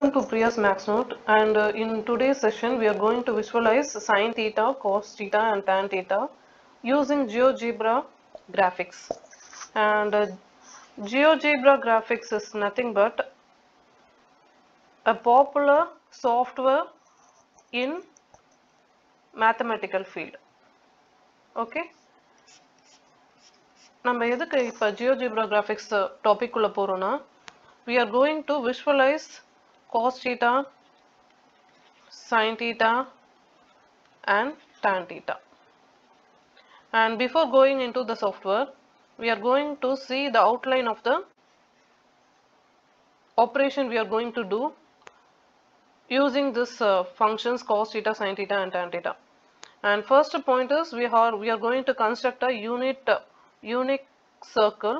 Welcome to Priya's Max Note, and in today's session we are going to visualize sine theta, cos theta and tan theta using GeoGebra graphics. And GeoGebra graphics is nothing but a popular software in mathematical field. Okay, நம்ம எதுக்கு இப்போ GeoGebra graphics topic உள்ள போறோம்னா, we are going to visualize cos theta, sin theta and tan theta. And before going into the software, we are going to see the outline of the operation we are going to do using this functions cos theta, sin theta and tan theta. And first point is we are going to construct a unique circle.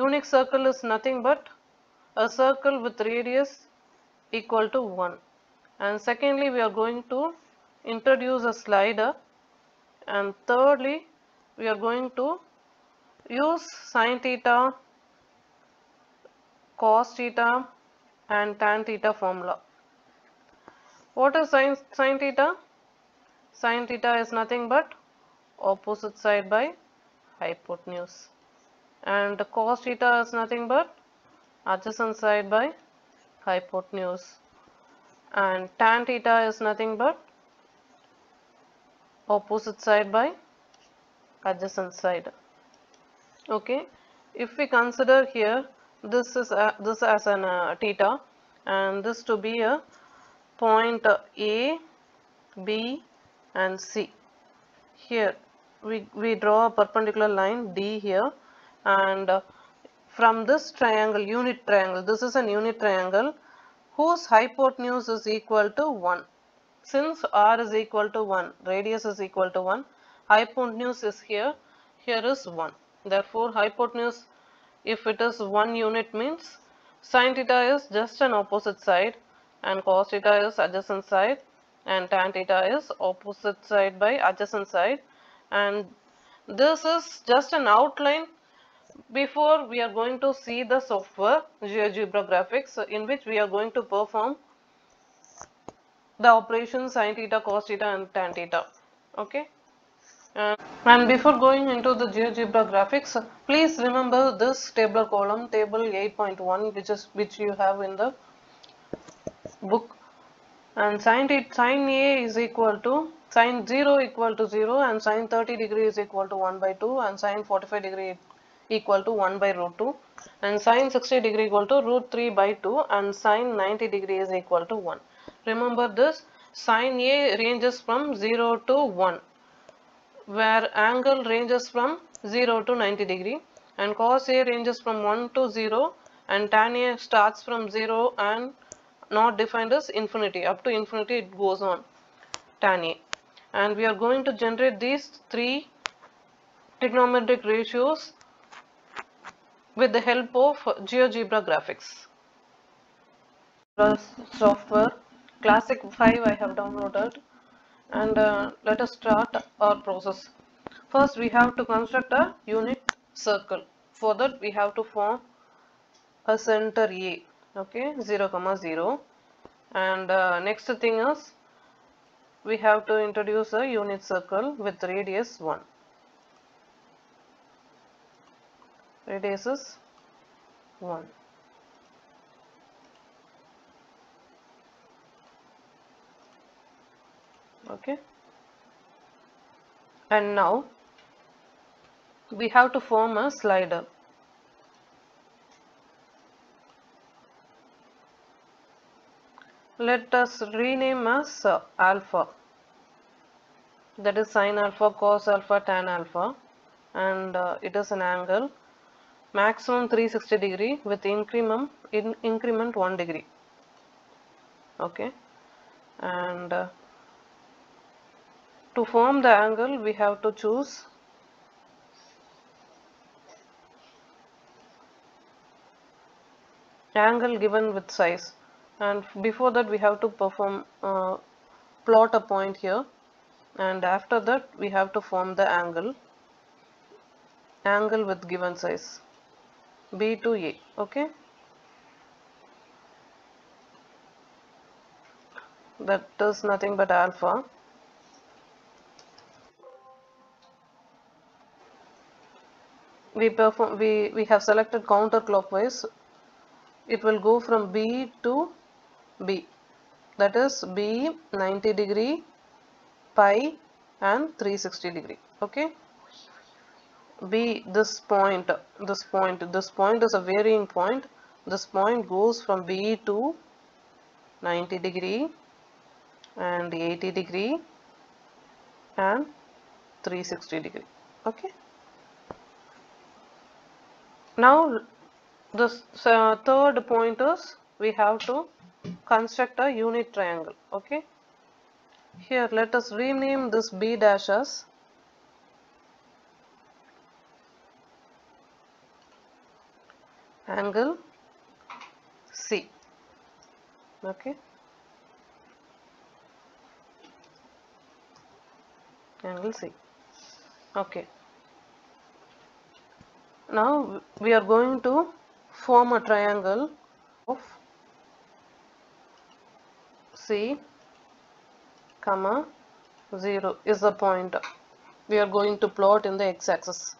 Unique circle is nothing but a circle with radius equal to 1. And secondly, we are going to introduce a slider. And thirdly, we are going to use sin theta, cos theta and tan theta formula. What is sin theta? Sin theta is nothing but opposite side by hypotenuse. And cos theta is nothing but adjacent side by hypotenuse. And tan theta is nothing but opposite side by adjacent side. Okay, if we consider here this as an theta and this to be a point A, B and C. Here we draw a perpendicular line D here, and from this triangle, unit triangle, this is an unit triangle whose hypotenuse is equal to 1. Since R is equal to 1, radius is equal to 1, hypotenuse is here is 1. Therefore, hypotenuse, if it is 1 unit, means sin theta is just an opposite side and cos theta is adjacent side and tan theta is opposite side by adjacent side. And this is just an outline before we are going to see the software GeoGebra graphics, in which we are going to perform the operations sin theta, cos theta and tan theta. Okay. And before going into the GeoGebra graphics, please remember this tabular column, table 8.1, which you have in the book. And sin A is equal to sin 0 equal to 0 and sin 30 degree is equal to 1 by 2 and sin 45 degree equal to 1 by root 2 and sin 60 degree equal to root 3 by 2 and sin 90 degree is equal to 1. Remember this, sin A ranges from 0 to 1, where angle ranges from 0 to 90 degree and cos A ranges from 1 to 0 and tan A starts from 0 and not defined as infinity. Up to infinity it goes on, tan A. And we are going to generate these three trigonometric ratios with the help of GeoGebra graphics. Software Classic 5 I have downloaded, and let us start our process. First we have to construct a unit circle. For that we have to form a center A, okay, 0, 0. And next thing is we have to introduce a unit circle with radius 1. Radius is 1. Okay. And now we have to form a slider. Let us rename as alpha. That is sin alpha, cos alpha, tan alpha, and it is an angle maximum 360 degree with increment 1 degree. Okay, and to form the angle we have to choose angle given with size, and before that we have to perform plot a point here, and after that we have to form the angle with given size B to A. Okay, that is nothing but alpha. We have selected counterclockwise. It will go from B to B, that is B 90 degree, pi and 360 degree. Okay, B, this point is a varying point. This point goes from B to 90 degree and 80 degree and 360 degree. Okay, now this third point is we have to construct a unit triangle. Okay, here let us rename this B dash as angle C. Okay, angle C. Okay, now we are going to form a triangle of C, comma 0 is the point we are going to plot in the x-axis.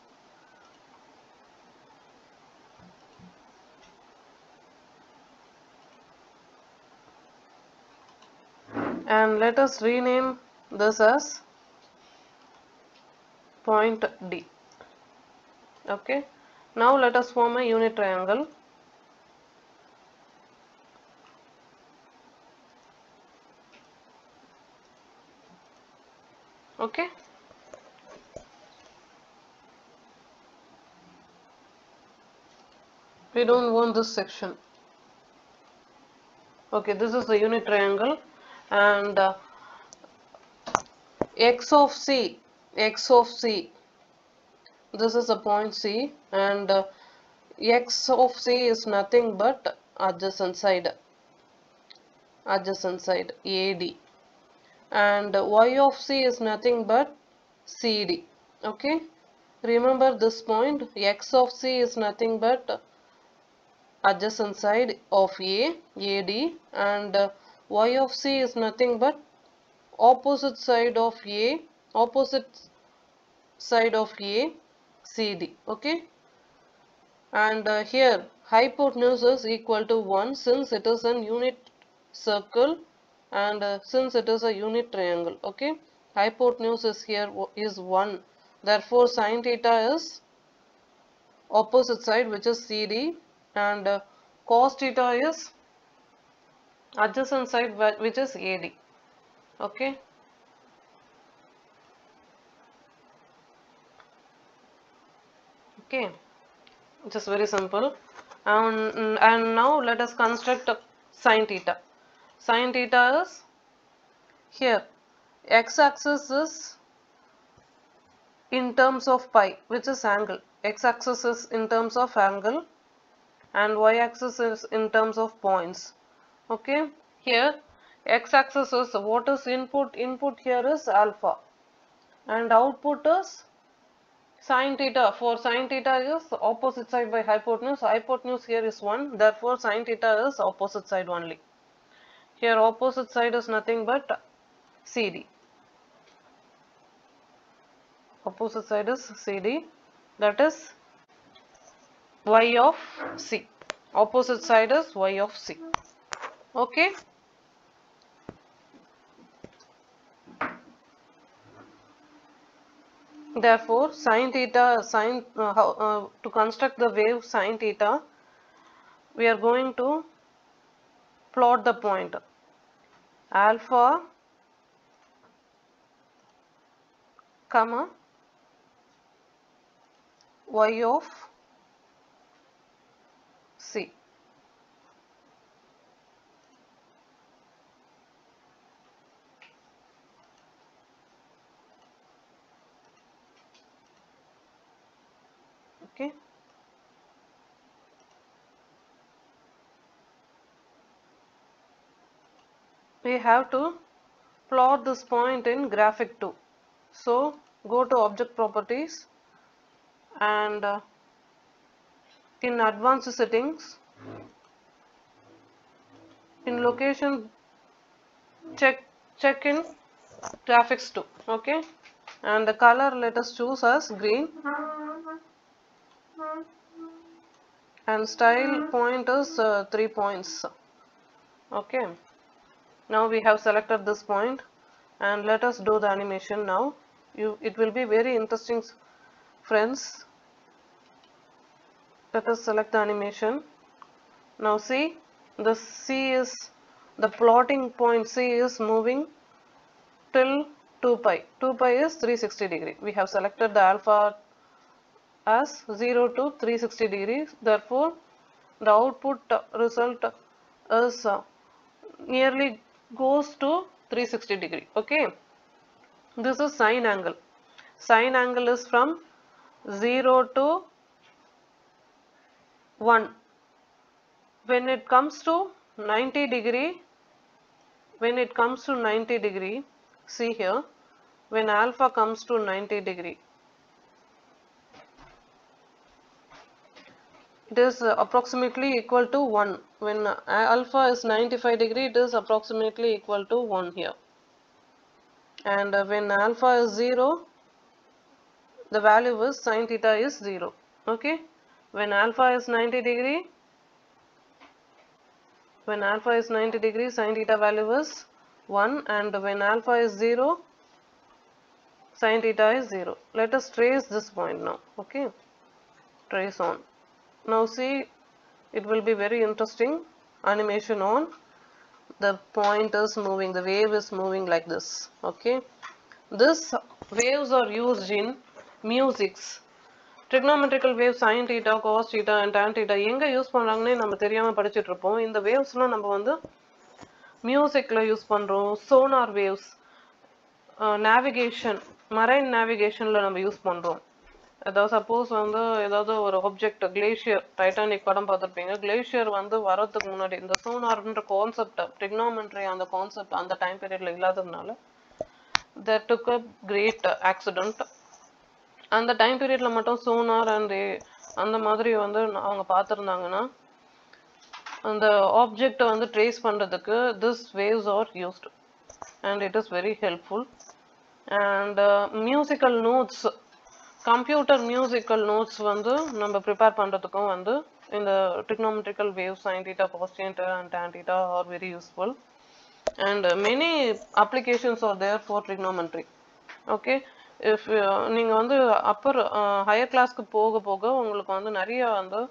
And let us rename this as point D. Okay, now let us form a unit triangle. Okay, we don't want this section. Okay, this is the unit triangle, and x of C, this is a point C, and x of C is nothing but adjacent side AD, and y of C is nothing but CD. Okay, remember this point, x of C is nothing but adjacent side of AD, and y of C is nothing but opposite side of CD. Okay, and here hypotenuse is equal to 1 since it is an unit circle, and since it is a unit triangle. Okay, hypotenuse is here is 1, therefore sine theta is opposite side, which is CD, and cos theta is adjacent side, which is AD. Okay, okay, just very simple. And now let us construct sine theta. Sine theta is here, x-axis is in terms of pi, which is angle. X-axis is in terms of angle, and y-axis is in terms of points. Okay, here x-axis is what is input. Input here is alpha, and output is sine theta. For sine theta is opposite side by hypotenuse. Hypotenuse here is 1, therefore sine theta is opposite side only. Here opposite side is nothing but CD. Opposite side is CD, that is y of C. Opposite side is y of C. Okay, therefore sine theta, to construct the wave sine theta, we are going to plot the point alpha, comma y of C. Okay, we have to plot this point in graphic 2. So go to object properties, and in advanced settings, in location check in graphics too. Okay, and the color let us choose as green, and style point is 3 points. Okay, now we have selected this point, and let us do the animation now. It will be very interesting, friends. Let us select the animation. Now see, the plotting point C is moving till 2 pi. 2 pi is 360 degree. We have selected the alpha as 0 to 360 degrees. Therefore, the output result is nearly goes to 360 degree. Okay, this is sine angle. Sine angle is from 0 to 1. When it comes to 90 degree, see here, when alpha comes to 90 degree, it is approximately equal to 1. When alpha is 95 degree, it is approximately equal to 1 here. And when alpha is 0, the value is sine theta is 0. Okay, when alpha is 90 degree, sine theta value is 1, and when alpha is 0, sine theta is 0. Let us trace this point now. Okay, trace on. Now see, it will be very interesting animation on. The point is moving, the wave is moving like this. Okay, this waves are used in musics. Trigonometrical waves sin theta, cos theta and tan theta எங்க use பண்றாங்கன்னே நம்ம தெரியாம படிச்சிட்டு இருப்போம். இந்த வேவ்ஸ்லாம் நம்ம வந்து மியூசிக்ல use பண்றோம். சோனார் வேவ்ஸ், நேவிகேஷன், மரைன் நேவிகேஷன்ல நம்ம யூஸ் பண்றோம். அதாவது சப்போஸ் வந்து ஏதாவது ஒரு ஆப்ஜெக்ட், கிளேஷியர், டைட்டானிக் படம் பார்த்துருப்பீங்க. கிளேஷியர் வந்து வரதுக்கு முன்னாடி இந்த சோனார்ன்ற கான்செப்ட், ட்ரிக்னாமெட்ரி அந்த கான்செப்ட் அந்த டைம் பீரியட்ல இல்லாததுனால that took a great accident. அந்த டைம் பீரியட்ல மட்டும் சோனார் அண்ட் அந்த மாதிரி வந்து அவங்க பார்த்துருந்தாங்கன்னா அந்த ஆப்ஜெக்டை வந்து ட்ரேஸ் பண்ணுறதுக்கு this waves are used and it is very helpful. And musical notes, computer musical notes வந்து நம்ம ப்ரிப்பேர் பண்ணுறதுக்கும் வந்து இந்த trigonometrical waves sin theta, cos theta and tan theta are very useful, and many applications are there for trigonometry. Okay, if நீங்கள் வந்து Appar higher கிளாஸ்க்கு போக போக உங்களுக்கு வந்து நிறைய வந்து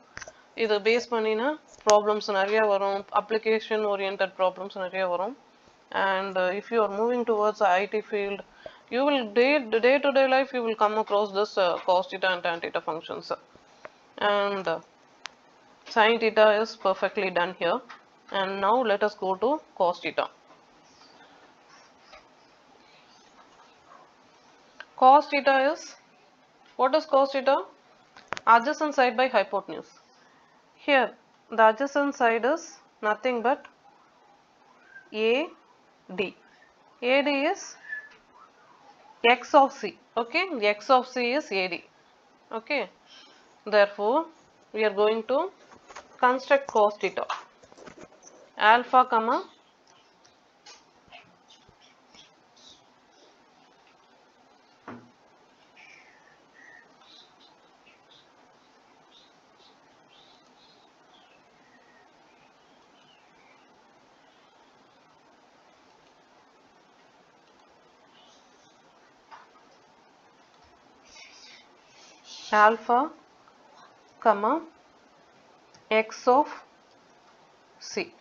இதை பேஸ் பண்ணின ப்ராப்ளம்ஸ் நிறைய வரும், அப்ளிகேஷன் ஓரியன்ட் ப்ராப்ளம்ஸ் நிறைய வரும். And if you are moving towards the IT field, you will day to day life you will come across this cos theta and tan theta functions. And sin theta is perfectly done here. And now let us go to cos theta. Cos theta is, what is cos theta? Adjacent side by hypotenuse. Here the adjacent side is nothing but AD. AD is x of c. Okay, x of c is AD. Okay, therefore we are going to construct cos theta. Alpha comma alpha comma x of c.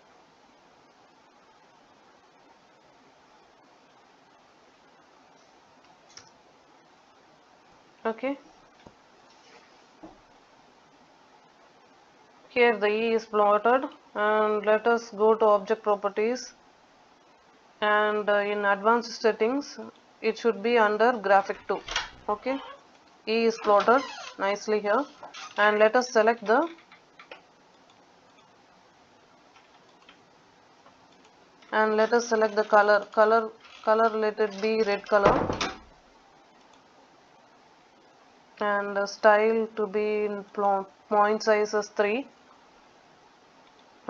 Okay, here the E is plotted, and let us go to object properties, and in advanced settings it should be under graphic 2. Okay, E is plotted nicely here, and let us select the color let it be red color, and the style to be in point size is 3.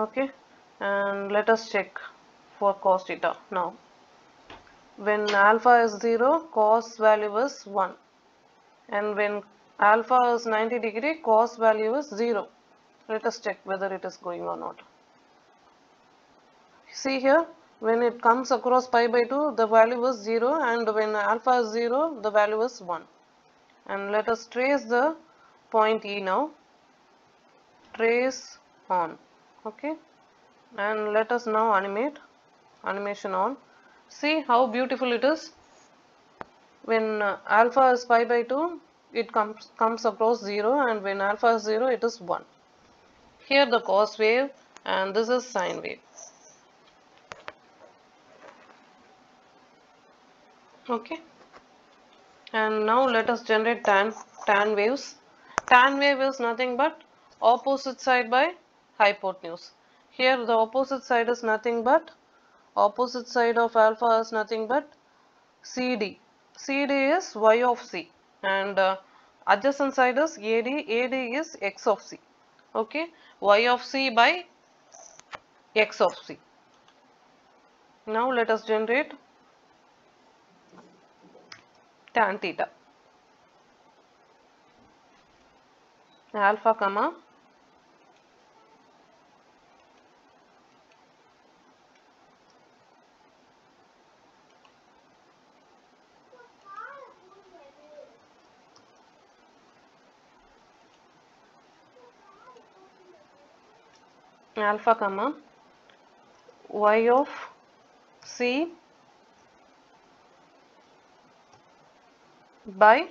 Okay, and let us check for cos theta now. when alpha is 0, cos value is 1, and when alpha is 90 degree, cos value is 0. Let us check whether it is going or not. See here, when it comes across pi by 2, the value is 0, and when alpha is 0, the value is 1. And let us trace the point E now. Trace on. Okay. And let us now animate. Animation on. See how beautiful it is. When alpha is pi by 2, it comes across 0, and when alpha is 0, it is 1. Here the cos wave, and this is sine wave. Okay. And now let us generate tan waves. Tan wave is nothing but opposite side by hypotenuse. Here the opposite side is nothing but, opposite side of alpha is nothing but CD. CD is y of c, and adjacent side is AD. AD is x of c. Okay, y of c by x of c. Now let us generate tan theta. Alpha comma alpha comma y of c by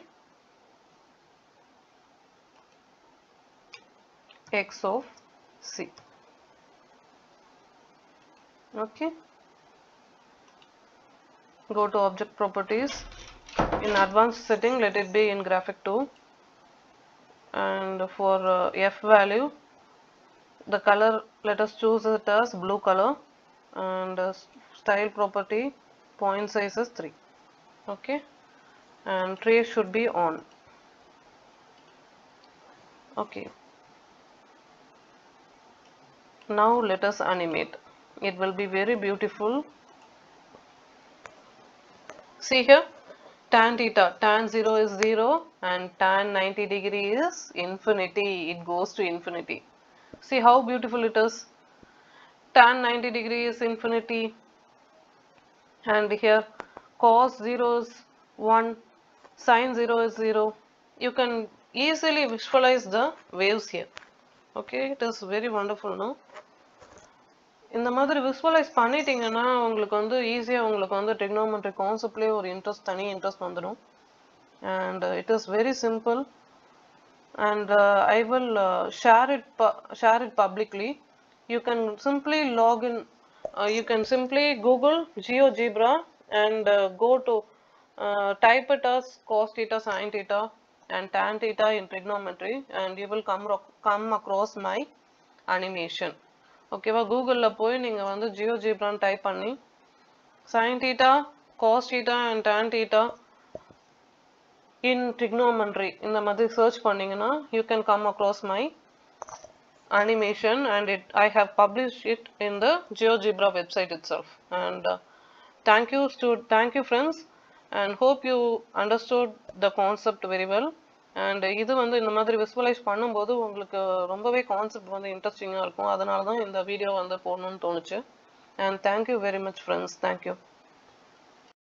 x of c. Okay, go to object properties. In advanced setting, let it be in graphic 2, and for f value, the color, let us choose it as blue color, and style property, point size is 3. Okay, and trace should be on. Okay, now let us animate. It will be very beautiful. See here, tan theta, tan 0 is 0, and tan 90 degree is infinity. It goes to infinity. See how beautiful it is. Tan 90 degree is infinity, and here cos 0 is 1, sin 0 is 0. You can easily visualize the waves here. Okay, it is very wonderful, no? இந்த மாதிரி visualize பண்ணிட்டீங்கன்னா உங்களுக்கு வந்து ஈஸியா உங்களுக்கு வந்து trigonometry conceptலயே ஒரு தனி இன்ட்ரெஸ்ட் வந்துடும். And it is very simple, and I will share it publicly. You can simply log in, you can simply Google GeoGebra and go to type it as cos theta, sin theta and tan theta in trigonometry, and you will come across my animation. Okay, Google la poi neenga vandu GeoGebra type panni sin theta, cos theta and tan theta in trigonometry இந்த மாதிரி search பண்ணீங்கன்னா you can come across my animation, and I have published it in the GeoGebra website itself. And thank you friends, and hope you understood the concept very well. And இது வந்து இந்த மாதிரி visualize பண்ணும்போது உங்களுக்கு ரொம்பவே concept வந்து இன்ட்ரெஸ்டிங்கா இருக்கும். அதனால தான் இந்த வீடியோ வந்து போடணும்னு தோணுச்சு. And thank you very much friends. Thank you.